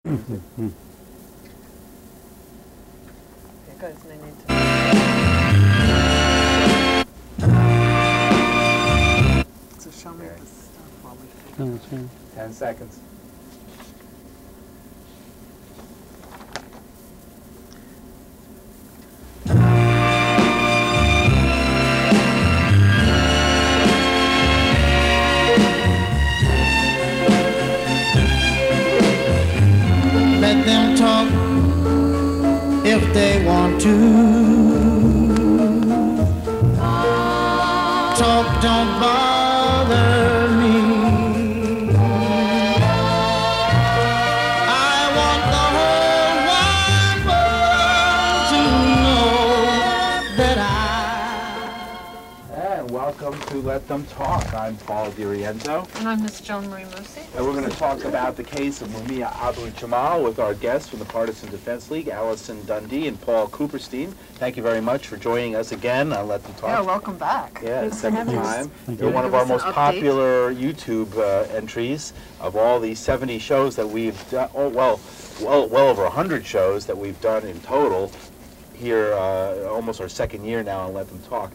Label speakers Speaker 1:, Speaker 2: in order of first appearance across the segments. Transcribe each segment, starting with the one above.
Speaker 1: Mm-hmm.
Speaker 2: Okay, guys, and I need to... So show me
Speaker 3: Okay.
Speaker 2: the stuff while we figure
Speaker 1: Oh, sure.
Speaker 3: 10 seconds.
Speaker 4: Let them talk if they want to. Talk don't bother me. I want the whole wide world to know that
Speaker 3: And welcome to Let Them Talk. I'm Paul DeRienzo.
Speaker 2: And I'm Miss Joan Moossy.
Speaker 3: And we're going to talk about the case of Mumia Abu Jamal with our guests from the Partisan Defense League, Alison Dundy and Paul Cooperstein. Thank you very much for joining us again on Let Them Talk.
Speaker 2: Yeah, welcome back.
Speaker 3: Yeah,
Speaker 2: Thanks for
Speaker 3: second
Speaker 2: having us.
Speaker 3: time.
Speaker 1: Thank
Speaker 3: You're
Speaker 1: you.
Speaker 3: one of
Speaker 2: Give
Speaker 3: our
Speaker 2: us
Speaker 3: most
Speaker 2: an update.
Speaker 3: popular YouTube entries of all the 70 shows that we've done. Oh, well over 100 shows that we've done in total here, almost our second year now on Let Them Talk.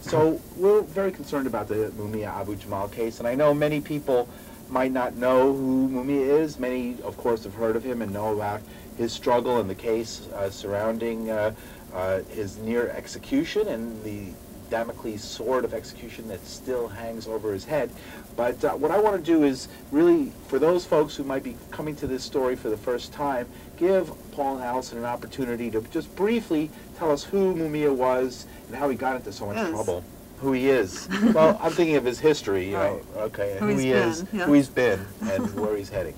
Speaker 3: So we're very concerned about the Mumia Abu Jamal case, and I know many people might not know who Mumia is. Many, of course, have heard of him and know about his struggle and the case surrounding his near execution and the Damocles sword of execution that still hangs over his head. But what I want to do is really, for those folks who might be coming to this story for the first time, give Paul and Alison an opportunity to just briefly tell us who Mumia was and how he got into so much trouble. Who he is. Well, I'm thinking of his history, you know, okay, and who he is, who he's been, and where he's heading.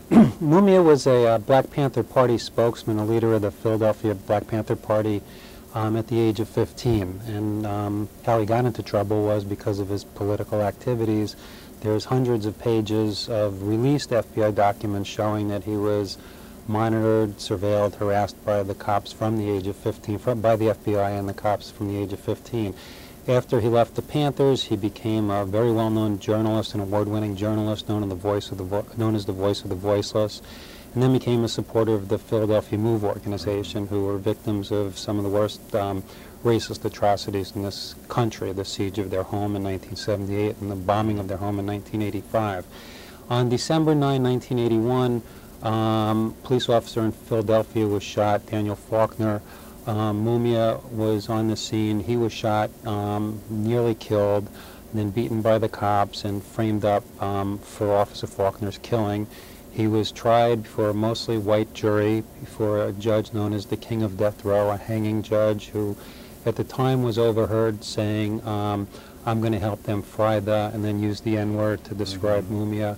Speaker 1: Mumia was a Black Panther Party spokesman, a leader of the Philadelphia Black Panther Party at the age of 15. And how he got into trouble was because of his political activities. There's hundreds of pages of released FBI documents showing that he was monitored, surveilled, harassed by the cops from the age of 15, by the FBI and the cops from the age of 15. After he left the Panthers, he became a very well-known journalist, an award-winning journalist known as the Voice of the Voiceless, and then became a supporter of the Philadelphia Move organization, who were victims of some of the worst racist atrocities in this country, the siege of their home in 1978 and the bombing of their home in 1985. On December 9, 1981, police officer in Philadelphia was shot, Daniel Faulkner. Mumia was on the scene. He was shot, nearly killed, then beaten by the cops and framed up for Officer Faulkner's killing. He was tried before a mostly white jury, before a judge known as the King of Death Row, a hanging judge who at the time was overheard saying, I'm going to help them fry the, and then use the N-word to describe Mumia.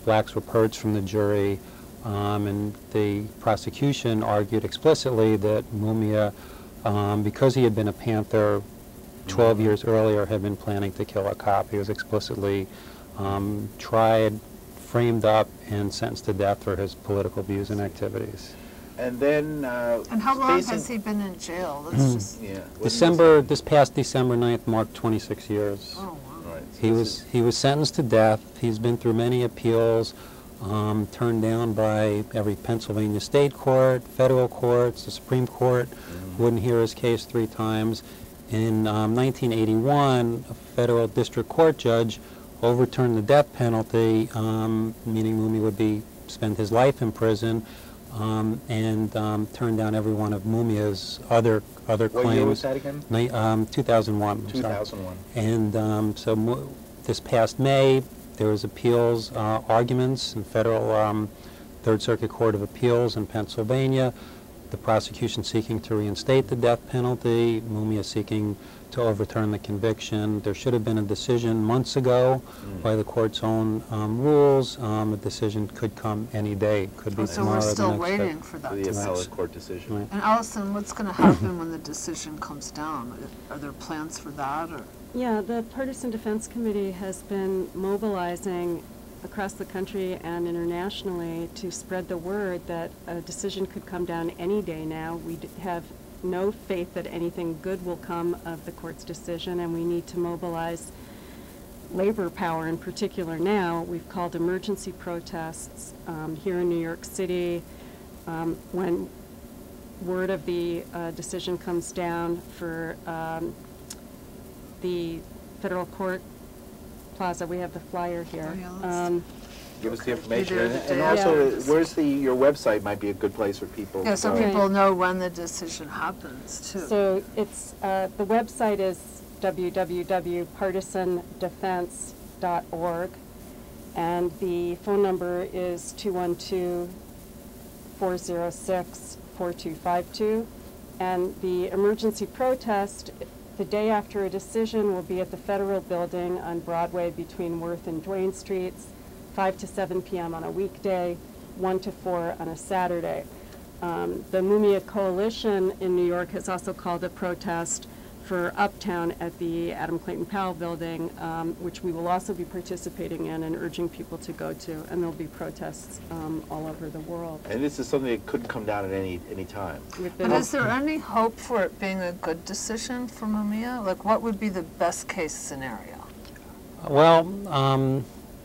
Speaker 1: Blacks were purged from the jury. And the prosecution argued explicitly that Mumia, because he had been a Panther 12 years earlier, had been planning to kill a cop. He was explicitly tried, framed up, and sentenced to death for his political views and activities.
Speaker 3: And then...
Speaker 2: and how long has he been in jail? That's just...
Speaker 3: Yeah.
Speaker 1: This past December 9th marked 26 years.
Speaker 2: Oh, wow.
Speaker 3: Right. So
Speaker 1: He was sentenced to death. He's been through many appeals. Turned down by every Pennsylvania state court, federal courts, the Supreme Court, wouldn't hear his case 3 times. In 1981, a federal district court judge overturned the death penalty, meaning Mumia would spend his life in prison, and turned down every one of Mumia's other claims.
Speaker 3: What year was that again?
Speaker 1: 2001.
Speaker 3: 2001.
Speaker 1: And so this past May, there was appeals arguments in federal Third Circuit Court of Appeals in Pennsylvania. The prosecution seeking to reinstate the death penalty, Mumia seeking to overturn the conviction. There should have been a decision months ago by the court's own rules. A decision could come any day. Could be
Speaker 2: So
Speaker 1: tomorrow.
Speaker 2: we're
Speaker 1: or the
Speaker 2: still
Speaker 1: next day.
Speaker 2: waiting for that
Speaker 3: The
Speaker 2: decision.
Speaker 3: appellate court decision.
Speaker 1: Right.
Speaker 2: And Alison, what's going to happen when the decision comes down? Are there plans for that? Or?
Speaker 5: Yeah, the Partisan Defense Committee has been mobilizing across the country and internationally to spread the word that a decision could come down any day now. We have no faith that anything good will come of the court's decision, and we need to mobilize labor power in particular now, we've called emergency protests here in New York City. When word of the decision comes down for the federal court plaza, we have the flyer here.
Speaker 2: Oh, yeah, let's
Speaker 3: Give us the information.
Speaker 2: Either
Speaker 3: And,
Speaker 2: the
Speaker 3: and
Speaker 2: day
Speaker 3: also,
Speaker 2: after.
Speaker 3: where's your website might be a good place for people.
Speaker 2: Yeah,
Speaker 3: to
Speaker 2: so
Speaker 3: go.
Speaker 5: Okay.
Speaker 2: people know when the decision happens, too.
Speaker 5: So it's, the website is www.partisandefense.org, and the phone number is 212-406-4252. And the emergency protest, the day after a decision, will be at the Federal Building on Broadway between Worth and Duane Streets, 5 to 7 p.m. on a weekday, 1 to 4 on a Saturday. The Mumia Coalition in New York has also called a protest for Uptown at the Adam Clayton Powell Building, which we will also be participating in and urging people to go to. And there'll be protests all over the world.
Speaker 3: And this is something that couldn't come down at any time.
Speaker 5: We've
Speaker 2: But
Speaker 5: been-
Speaker 2: is there any hope for it being a good decision for Mumia? Like, what would be the best-case scenario?
Speaker 1: Well,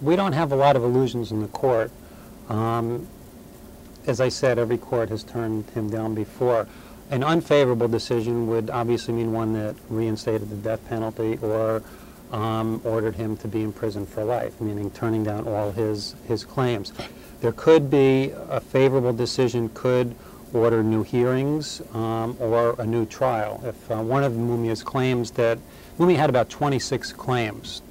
Speaker 1: we don't have a lot of illusions in the court. As I said, every court has turned him down before. An unfavorable decision would obviously mean one that reinstated the death penalty or ordered him to be in prison for life, meaning turning down all his claims. There could be a favorable decision, could order new hearings or a new trial. If one of Mumia's claims that, Mumia had about 26 claims.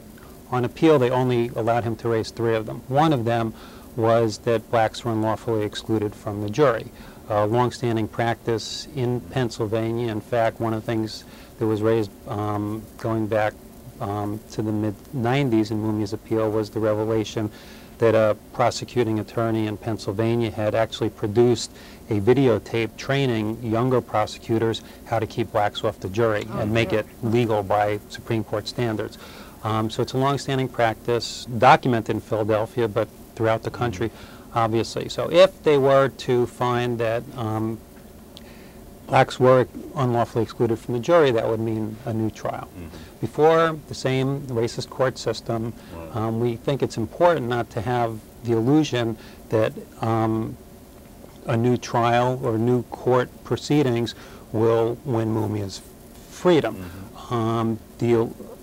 Speaker 1: On appeal, they only allowed him to raise 3 of them. One of them was that blacks were unlawfully excluded from the jury. Long-standing practice in Pennsylvania. In fact, one of the things that was raised going back to the mid-90s in Mumia's appeal was the revelation that a prosecuting attorney in Pennsylvania had actually produced a videotape training younger prosecutors how to keep blacks off the jury and make it legal by Supreme Court standards. So it's a long-standing practice, documented in Philadelphia, but throughout the country, obviously. So if they were to find that blacks were unlawfully excluded from the jury, that would mean a new trial. Before the same racist court system, we think it's important not to have the illusion that a new trial or new court proceedings will win Mumia's freedom.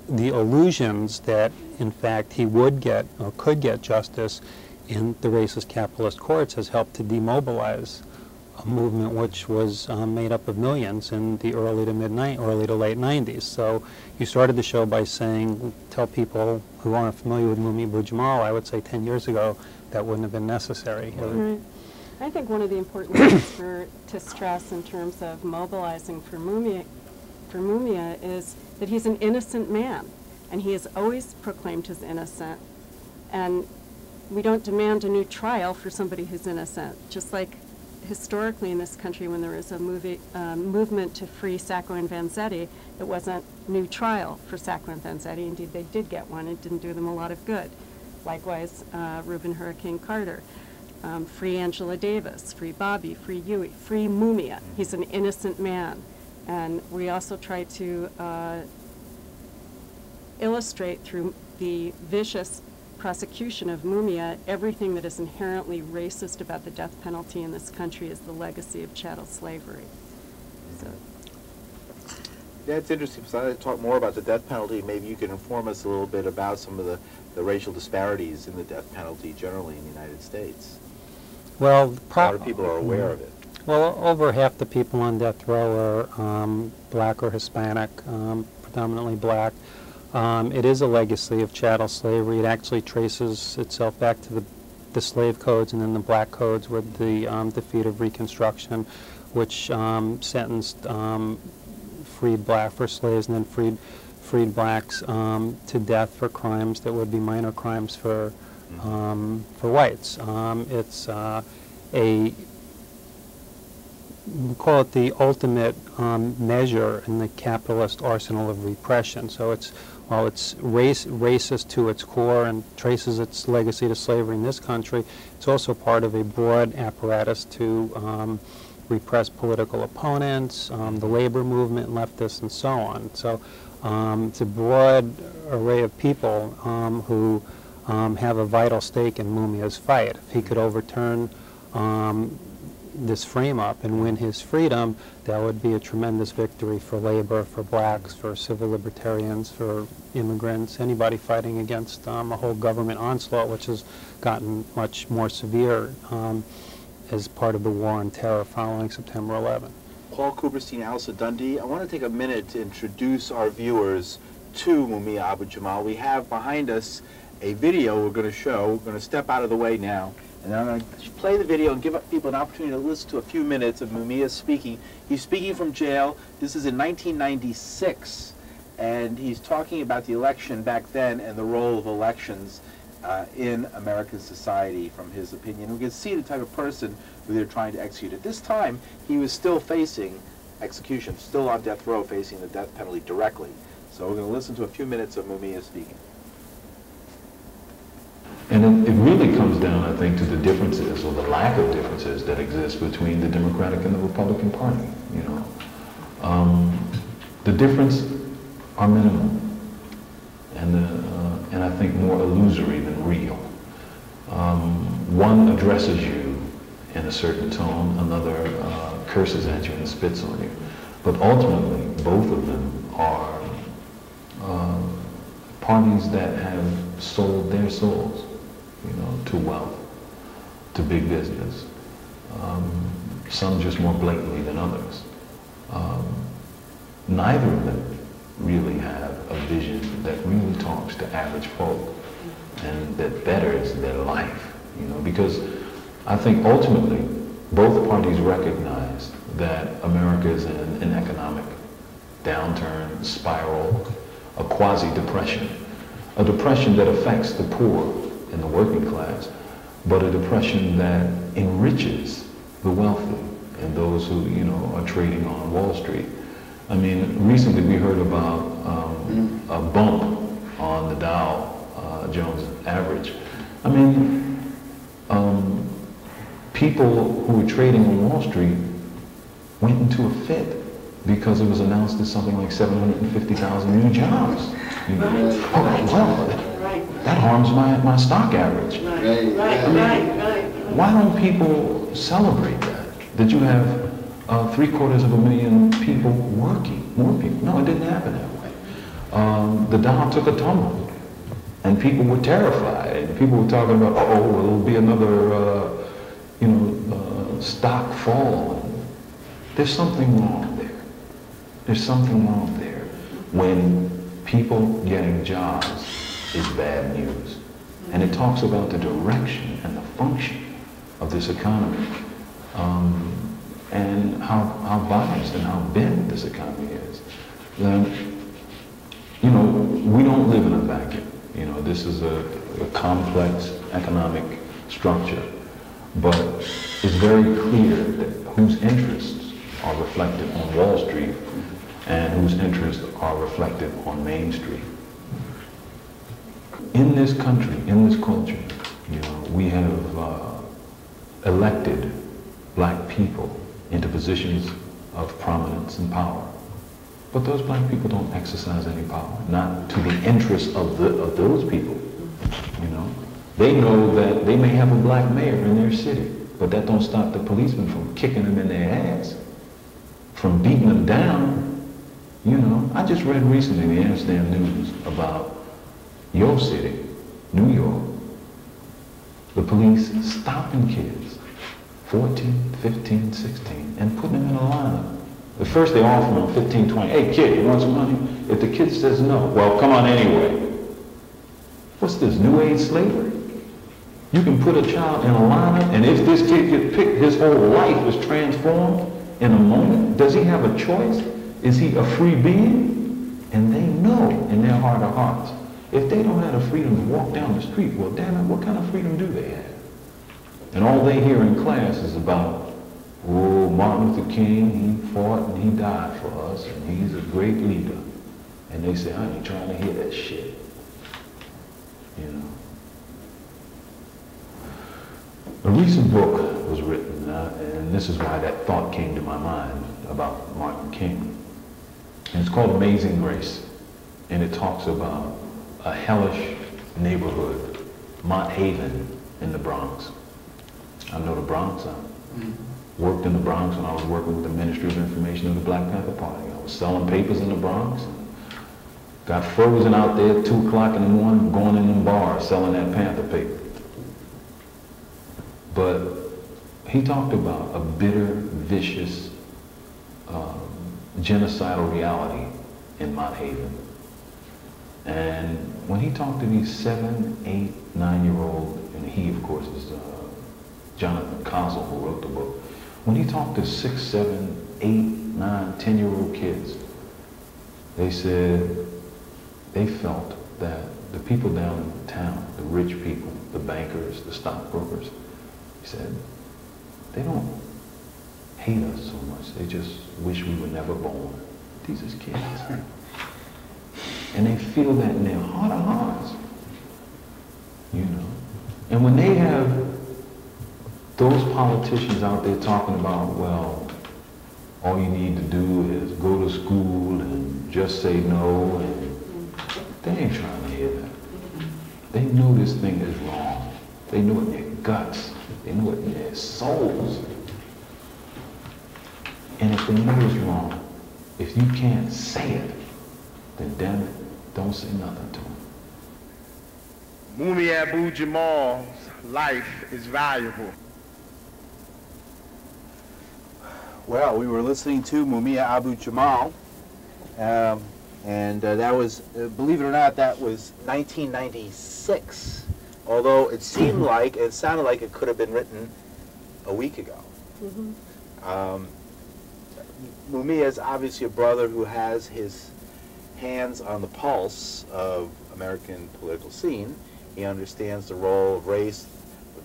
Speaker 1: The illusions that, in fact, he would get or could get justice in the racist capitalist courts has helped to demobilize a movement which was made up of millions in the early to late 90s. So you started the show by saying, tell people who aren't familiar with Mumia Abu Jamal, I would say 10 years ago that wouldn't have been necessary.
Speaker 5: Right. I think one of the important things to stress in terms of mobilizing for Mumia is that he's an innocent man, and he has always proclaimed his innocent. And we don't demand a new trial for somebody who's innocent. Just like historically in this country when there was a movement to free Sacco and Vanzetti, it wasn't new trial for Sacco and Vanzetti. Indeed, they did get one. It didn't do them a lot of good. Likewise, Reuben Hurricane Carter. Free Angela Davis, free Bobby, free Huey, free Mumia. He's an innocent man. And we also try to illustrate through the vicious prosecution of Mumia everything that is inherently racist about the death penalty in this country is the legacy of chattel slavery. So.
Speaker 3: Yeah, it's interesting, because I'd like to talk more about the death penalty. Maybe you can inform us a little bit about some of the racial disparities in the death penalty generally in the United States.
Speaker 1: Well,
Speaker 3: A lot of people are aware of it.
Speaker 1: Well, over half the people on death row are black or Hispanic, predominantly black. It is a legacy of chattel slavery. It actually traces itself back to the slave codes and then the black codes with the defeat of Reconstruction, which sentenced freed black for slaves and then freed blacks to death for crimes that would be minor crimes for whites. It's we call it the ultimate measure in the capitalist arsenal of repression. So while it's racist to its core and traces its legacy to slavery in this country, it's also part of a broad apparatus to repress political opponents, the labor movement, leftists, and so on. So It's a broad array of people who have a vital stake in Mumia's fight. If he could overturn this frame-up and win his freedom, that would be a tremendous victory for labor, for blacks, for civil libertarians, for immigrants, anybody fighting against a whole government onslaught, which has gotten much more severe as part of the war on terror following September 11th.
Speaker 3: Paul Cooperstein, Alison, Dundy, I want to take a minute to introduce our viewers to Mumia Abu Jamal. We have behind us a video we're going to show. We're going to step out of the way now, and then I'm going to play the video and give people an opportunity to listen to a few minutes of Mumia speaking. He's speaking from jail. This is in 1996, and he's talking about the election back then and the role of elections in American society from his opinion. We can see the type of person who they're trying to execute. At this time, he was still facing execution, still on death row, facing the death penalty directly. So we're going to listen to a few minutes of Mumia speaking.
Speaker 6: And it really comes down, I think, to the differences or the lack of differences that exist between the Democratic and the Republican Party. You know, the difference are minimal, and I think more illusory than real. One addresses you in a certain tone, another curses at you and spits on you. But ultimately, both of them are parties that have sold their souls, you know, to wealth, to big business. Some just more blatantly than others. Neither of them really have a vision that really talks to average folk and that betters their life, you know, because I think ultimately both parties recognize that America is in an economic downturn, spiral, a quasi-depression, a depression that affects the poor and the working class, but a depression that enriches the wealthy and those who, you know, are trading on Wall Street. I mean, recently we heard about a bump on the Dow Jones average. I mean, people who were trading on Wall Street went into a fit because it was announced that something like 750,000 new jobs. You know, oh, well, that harms my stock average. Why don't people celebrate that? That you have 750,000 people working, more people. No, it didn't happen that way. The Dow took a tumble, and people were terrified. And people were talking about, oh, it'll be another, stock fall. There's something wrong there. There's something wrong there when people getting jobs is bad news. And it talks about the direction and the function of this economy. And how biased and how bent this economy is. Then, you know, we don't live in a vacuum. You know, this is a complex economic structure. But it's very clear that whose interests are reflected on Wall Street and whose interests are reflected on Main Street. In this country, in this culture, you know, we have elected black people into positions of prominence and power. But those black people don't exercise any power, not to the interests of those people, you know. They know that they may have a black mayor in their city, but that don't stop the policemen from kicking them in their ass, from beating them down, you know. I just read recently in the Amsterdam News about your city, New York, the police stopping kids, 14, 15, 16, and putting them in a lineup. At first they offer them 15, 20, hey kid, you want some money? If the kid says no, well, come on anyway. What's this, New Age slavery? You can put a child in a lineup, and if this kid gets picked, his whole life is transformed in a moment. Does he have a choice? Is he a free being? And they know in their heart of hearts, if they don't have the freedom to walk down the street, well, damn it, what kind of freedom do they have? And all they hear in class is about, oh, Martin Luther King, he fought and he died for us, and he's a great leader. And they say, I ain't trying to hear that shit. You know. A recent book was written, and this is why that thought came to my mind about Martin King. And it's called Amazing Grace. and it talks about a hellish neighborhood, Mont Haven in the Bronx. I know the Bronx. I worked in the Bronx when I was working with the Ministry of Information of the Black Panther Party. I was selling papers in the Bronx. Got frozen out there at 2 o'clock in the morning, going in them bars, selling that Panther paper. But he talked about a bitter, vicious, genocidal reality in Mont Haven. And when he talked to these 7, 8, 9-year-old, and he, of course, is Jonathan Kozol, who wrote the book. When he talked to 6, 7, 8, 9, 10-year-old kids, they said they felt that the people down in town, the rich people, the bankers, the stockbrokers, he said, they don't hate us so much. They just wish we were never born. These are kids. And they feel that in their heart of hearts, you know. And when they have those politicians out there talking about, well, all you need to do is go to school and just say no, and they ain't trying to hear that. They know this thing is wrong. They know it in their guts. They know it in their souls. And if they know it's wrong, if you can't say it, then damn it, don't say nothing to them.
Speaker 7: Mumia Abu Jamal's life is valuable.
Speaker 3: Well, we were listening to Mumia Abu Jamal, and that was, believe it or not, that was 1996, although it seemed like, it sounded like it could have been written a week ago. Mumia is obviously a brother who has his hands on the pulse of American political scene. He understands the role of race,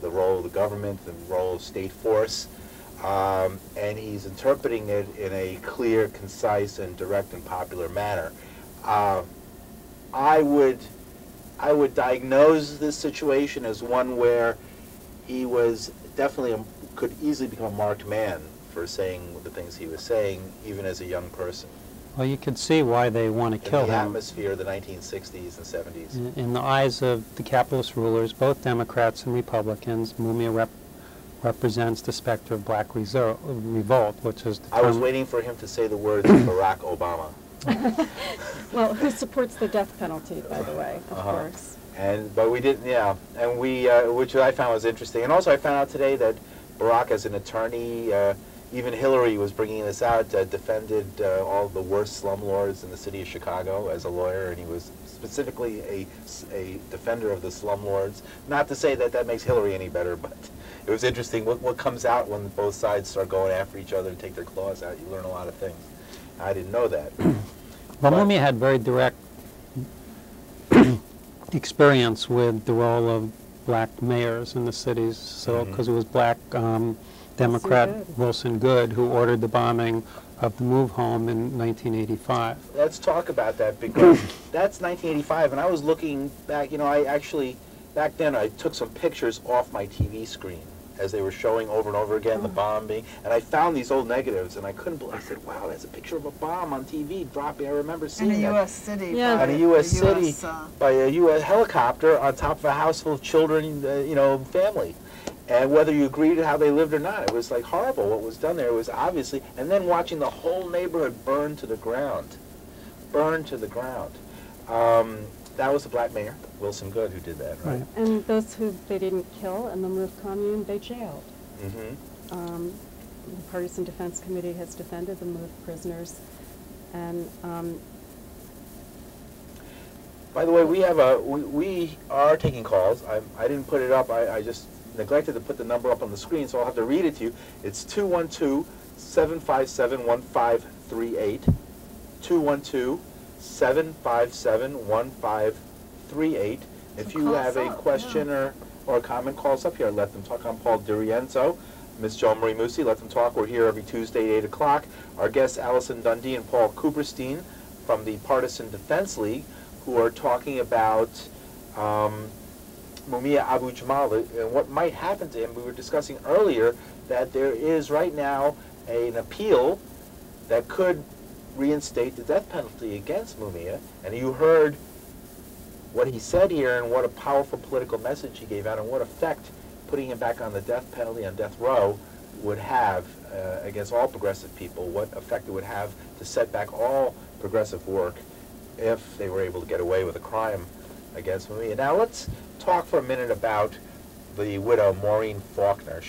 Speaker 3: the role of the government, the role of state force, and he's interpreting it in a clear, concise, and direct and popular manner. I would diagnose this situation as one where he was definitely could easily become a marked man for saying the things he was saying, even as a young person.
Speaker 1: Well, you could see why they want to kill
Speaker 3: In the
Speaker 1: him.
Speaker 3: atmosphere of the 1960s and 70s.
Speaker 1: In the eyes of the capitalist rulers, both Democrats and Republicans, Mumia represents the specter of black revolt, which is the
Speaker 3: I was
Speaker 1: term-
Speaker 3: waiting for him to say the words Barack Obama.
Speaker 5: Well, who supports the death penalty, by the way, of course.
Speaker 3: But we didn't, yeah. And we, which I found was interesting. And also I found out today that Barack, as an attorney, even Hillary was bringing this out, defended all the worst slumlords in the city of Chicago as a lawyer, and he was specifically a defender of the slumlords. Not to say that that makes Hillary any better, but it was interesting what comes out when both sides start going after each other and take their claws out. You learn a lot of things. I didn't know that.
Speaker 1: Well, Mumia had very direct experience with the role of black mayors in the cities, so because it was black Democrat Wilson Goode who ordered the bombing of the move home in 1985.
Speaker 3: Let's talk about that, because that's 1985, and I was looking back, you know, I actually, back then I took some pictures off my TV screen as they were showing over and over again the bombing, and I found these old negatives, and I couldn't believe, I said, wow, that's a picture of a bomb on TV dropping. I remember seeing
Speaker 2: In a
Speaker 3: that.
Speaker 2: U.S. city.
Speaker 5: Yeah.
Speaker 2: by
Speaker 3: In a U.S.
Speaker 2: the
Speaker 3: city
Speaker 2: US,
Speaker 3: by a U.S. helicopter on top of a house full of children, you know, family. And whether you agreed to how they lived or not, it was like horrible what was done there. It was obviously, and then watching the whole neighborhood burn to the ground. Burn to the ground. That was the black mayor, Wilson Goode, who did that, right?
Speaker 5: And those who they didn't kill in the Move commune, they jailed.
Speaker 3: Mm-hmm.
Speaker 5: The Partisan Defense Committee has defended the Move prisoners, and
Speaker 3: By the way, we have we are taking calls. I didn't put it up. I just neglected to put the number up on the screen, so I'll have to read it to you. It's 212-757-1538. 212-757-1538. If you
Speaker 2: call
Speaker 3: have
Speaker 2: us
Speaker 3: a
Speaker 2: up,
Speaker 3: question or a comment, call us up here. Let them talk. I'm Paul DeRienzo. Miss Joan Moossy. Let them talk. We're here every Tuesday at 8 o'clock. Our guests, Alison Dundy and Paul Cooperstein from the Partisan Defense League, who are talking about Mumia Abu Jamal and what might happen to him. We were discussing earlier that there is right now an appeal that could reinstate the death penalty against Mumia, and you heard what he said here and what a powerful political message he gave out and what effect putting him back on the death penalty on death row would have against all progressive people, what effect it would have to set back all progressive work if they were able to get away with a crime against Mumia. Now let's talk for a minute about the widow, Maureen Faulkner.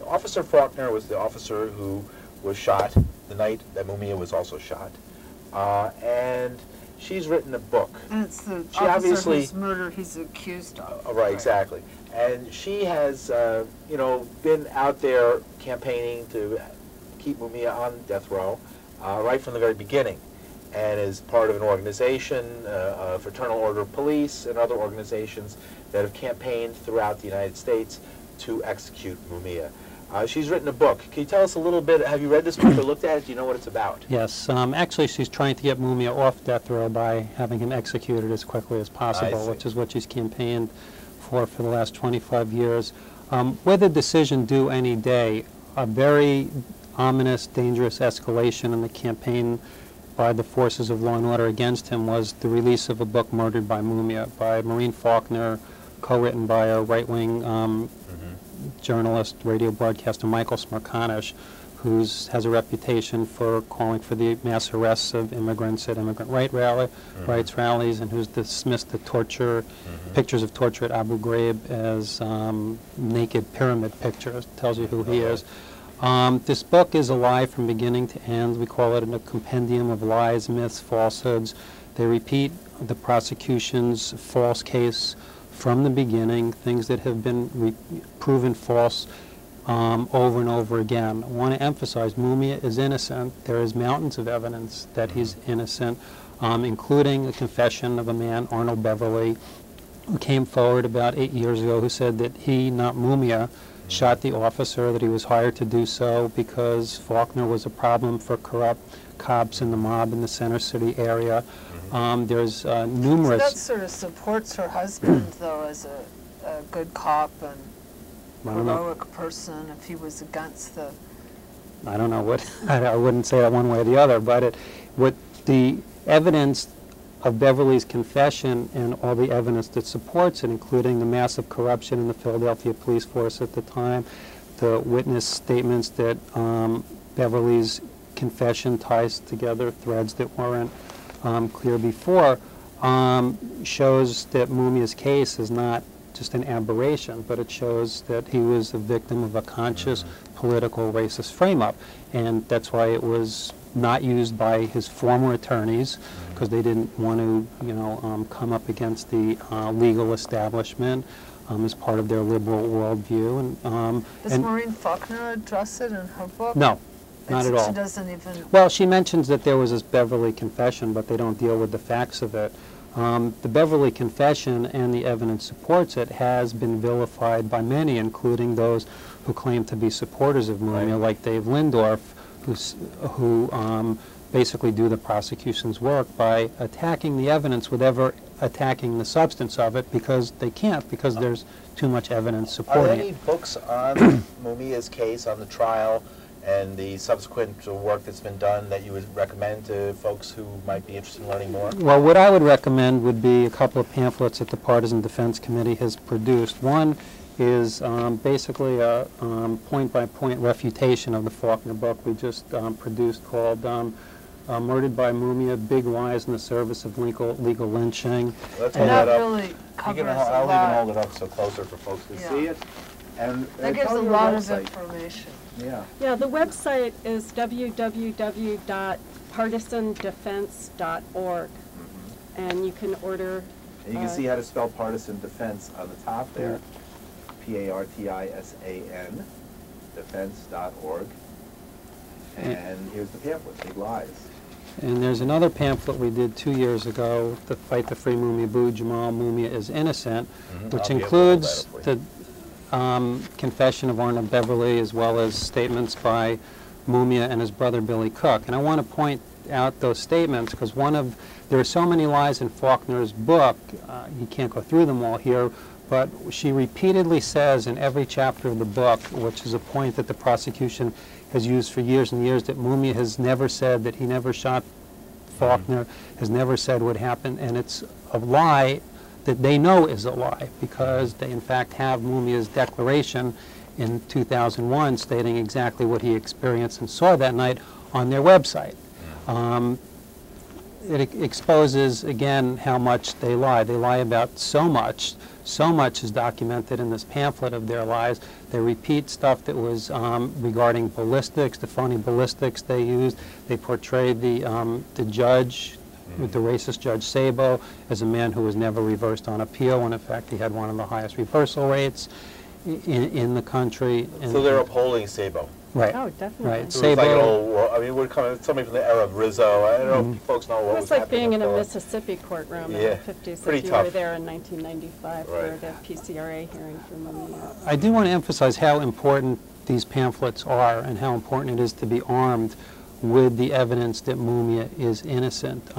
Speaker 3: Officer Faulkner was the officer who was shot the night that Mumia was also shot. And she's written a book.
Speaker 2: And it's the
Speaker 3: She
Speaker 2: officer
Speaker 3: obviously-
Speaker 2: whose murder he's accused of.
Speaker 3: Right, exactly. And she has, been out there campaigning to keep Mumia on death row right from the very beginning, and is part of an organization, Fraternal Order of Police, and other organizations that have campaigned throughout the United States to execute Mumia. She's written a book. Can you tell us a little bit? Have you read this book or looked at it? Do you know what it's about?
Speaker 1: Yes, actually she's trying to get Mumia off death row by having him executed as quickly as possible, which is what she's campaigned for the last 25 years. With a decision due any day, a very ominous, dangerous escalation in the campaign by the forces of law and order against him was the release of a book, Murdered by Mumia, by Maureen Faulkner, co-written by a right-wing journalist, radio broadcaster Michael Smerconish, who has a reputation for calling for the mass arrests of immigrants at immigrant rights rallies, and who's dismissed the torture, pictures of torture at Abu Ghraib as naked pyramid pictures. Tells you who he is. This book is a lie from beginning to end. We call it a compendium of lies, myths, falsehoods. They repeat the prosecution's false case from the beginning, things that have been proven false over and over again. I want to emphasize Mumia is innocent. There is mountains of evidence that he's innocent, including a confession of a man, Arnold Beverly, who came forward about 8 years ago, who said that he, not Mumia, shot the officer, that he was hired to do so because Faulkner was a problem for corrupt cops in the mob in the Center City area. There's numerous...
Speaker 2: So that sort of supports her husband, though, as a good cop and heroic person, if he was against the...
Speaker 1: I don't know what... I wouldn't say that one way or the other, but what the evidence of Beverly's confession and all the evidence that supports it, including the massive corruption in the Philadelphia police force at the time, the witness statements that Beverly's confession ties together threads that weren't clear before, shows that Mumia's case is not just an aberration, but it shows that he was a victim of a conscious political racist frame-up, and that's why it was not used by his former attorneys, because they didn't want to, come up against the legal establishment as part of their liberal worldview.
Speaker 2: Does Maureen Faulkner address it in her book?
Speaker 1: No, not at all.
Speaker 2: She doesn't even...
Speaker 1: Well, she mentions that there was this Beverly confession, but they don't deal with the facts of it. The Beverly confession and the evidence supports it has been vilified by many, including those who claim to be supporters of Mumia, like Dave Lindorf, who basically do the prosecution's work by attacking the evidence without attacking the substance of it, because they can't, because there's too much evidence supporting it.
Speaker 3: Are there any books on Mumia's case, on the trial, and the subsequent work that's been done that you would recommend to folks who might be interested in learning more?
Speaker 1: Well, what I would recommend would be a couple of pamphlets that the Partisan Defense Committee has produced. One is basically a point-by-point refutation of the Faulkner book we just produced, called Murdered by Mumia, Big Lies in the Service of Legal Lynching.
Speaker 3: Let's
Speaker 2: And
Speaker 3: hold that
Speaker 2: that
Speaker 3: up.
Speaker 2: really covers a
Speaker 3: I'll
Speaker 2: lot.
Speaker 3: even hold it up so closer for folks to see it. And
Speaker 2: That gives
Speaker 3: tell
Speaker 2: a
Speaker 3: your
Speaker 2: lot of
Speaker 3: website.
Speaker 2: information.
Speaker 3: Yeah.
Speaker 5: Yeah, the website is www.partisandefense.org, and you can order...
Speaker 3: And you can see how to spell partisan defense on the top there. P-A-R-T-I-S-A-N, defense.org. And here's the pamphlet, Big Lies.
Speaker 1: And there's another pamphlet we did 2 years ago, The Fight the Free Mumia Boo, Jamal, Mumia is Innocent, which
Speaker 3: I'll be able to hold
Speaker 1: includes
Speaker 3: that up for you.
Speaker 1: the confession of Arnold Beverly, as well as statements by Mumia and his brother Billy Cook. And I want to point out those statements because there are so many lies in Faulkner's book, you can't go through them all here, but she repeatedly says in every chapter of the book, which is a point that the prosecution has used for years and years, that Mumia has never said that he never shot Faulkner has never said what happened, and it's a lie that they know is a lie, because they in fact have Mumia's declaration in 2001 stating exactly what he experienced and saw that night on their website. It exposes, again, how much they lie. They lie about so much. So much is documented in this pamphlet of their lies. They repeat stuff that was regarding ballistics, the phony ballistics they used. They portrayed the judge, the racist Judge Sabo, as a man who was never reversed on appeal, when in fact he had one of the highest reversal rates in the country.
Speaker 3: So they're upholding Sabo.
Speaker 1: Right.
Speaker 5: Oh, definitely.
Speaker 1: Right.
Speaker 3: So it's like an
Speaker 1: Sabo,
Speaker 3: old, I mean, we're coming, somebody from the era of Rizzo. I don't know if folks know what was
Speaker 5: It's like
Speaker 3: happening
Speaker 5: being in a
Speaker 3: Philly.
Speaker 5: Mississippi courtroom in
Speaker 3: Yeah,
Speaker 5: the 50s.
Speaker 3: pretty
Speaker 5: If you
Speaker 3: tough.
Speaker 5: were there in 1995 for
Speaker 3: Right.
Speaker 5: the PCRA hearing for Mumia.
Speaker 1: I do want to emphasize how important these pamphlets are and how important it is to be armed with the evidence that Mumia is innocent,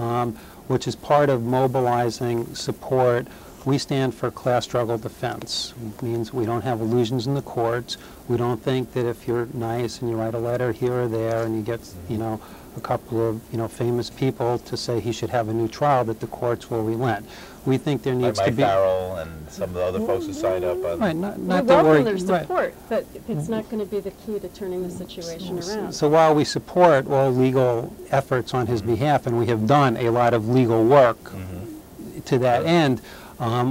Speaker 1: which is part of mobilizing support. We stand for class struggle defense. It means we don't have illusions in the courts. We don't think that if you're nice and you write a letter here or there and you get, you know, a couple of, you know, famous people to say he should have a new trial, that the courts will relent. We think there
Speaker 3: Like
Speaker 1: needs to
Speaker 3: Mike
Speaker 1: be...
Speaker 3: Farrell and some of the other folks who signed up on.
Speaker 1: Right, not
Speaker 5: We
Speaker 1: that
Speaker 5: welcome
Speaker 1: we're...
Speaker 5: their
Speaker 1: right.
Speaker 5: support, but it's not going to be the key to turning the situation around.
Speaker 1: So while we support all legal efforts on his behalf, and we have done a lot of legal work to that end,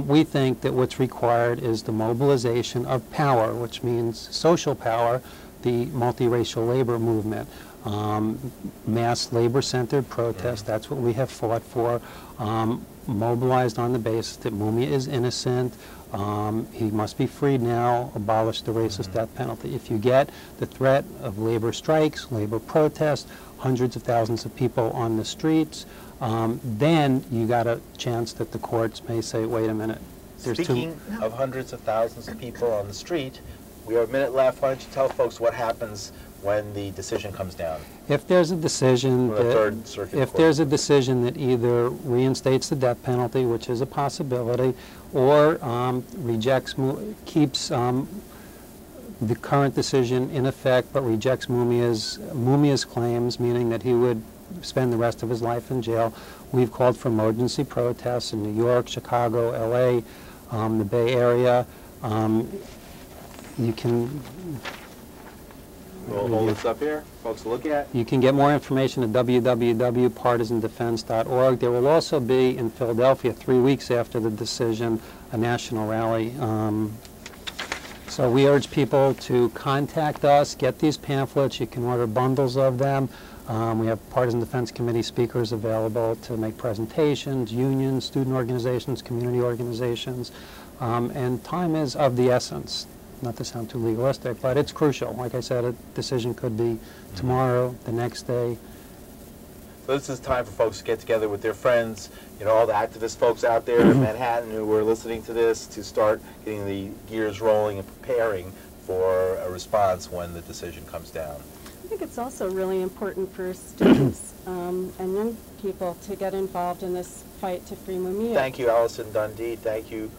Speaker 1: we think that what's required is the mobilization of power, which means social power, the multiracial labor movement, mass labor-centered protest. That's what we have fought for, mobilized on the basis that Mumia is innocent. He must be freed now, abolish the racist death penalty. If you get the threat of labor strikes, labor protests, hundreds of thousands of people on the streets, then you got a chance that the courts may say, wait a minute.
Speaker 3: Speaking of hundreds of thousands of people on the street, we have a minute left. Why don't you tell folks what happens when the decision comes down?
Speaker 1: If there's a decision
Speaker 3: From the
Speaker 1: that,
Speaker 3: Third Circuit
Speaker 1: if
Speaker 3: Court.
Speaker 1: there's a decision that either reinstates the death penalty, which is a possibility, or rejects, keeps the current decision in effect, but rejects Mumia's claims, meaning that he would spend the rest of his life in jail, we've called for emergency protests in New York, Chicago, L.A., the Bay Area. You can...
Speaker 3: We'll hold this up here, folks to look at.
Speaker 1: You can get more information at www.partisandefense.org. There will also be in Philadelphia, 3 weeks after the decision, a national rally. So we urge people to contact us, get these pamphlets. You can order bundles of them. We have Partisan Defense Committee speakers available to make presentations, unions, student organizations, community organizations. And time is of the essence. Not to sound too legalistic, but it's crucial. Like I said, a decision could be tomorrow, the next day.
Speaker 3: So this is time for folks to get together with their friends, you know, all the activist folks out there in Manhattan who are listening to this, to start getting the gears rolling and preparing for a response when the decision comes down.
Speaker 5: I think it's also really important for students and young people to get involved in this fight to free Mumia.
Speaker 3: Thank you, Alison Dundy. Thank you,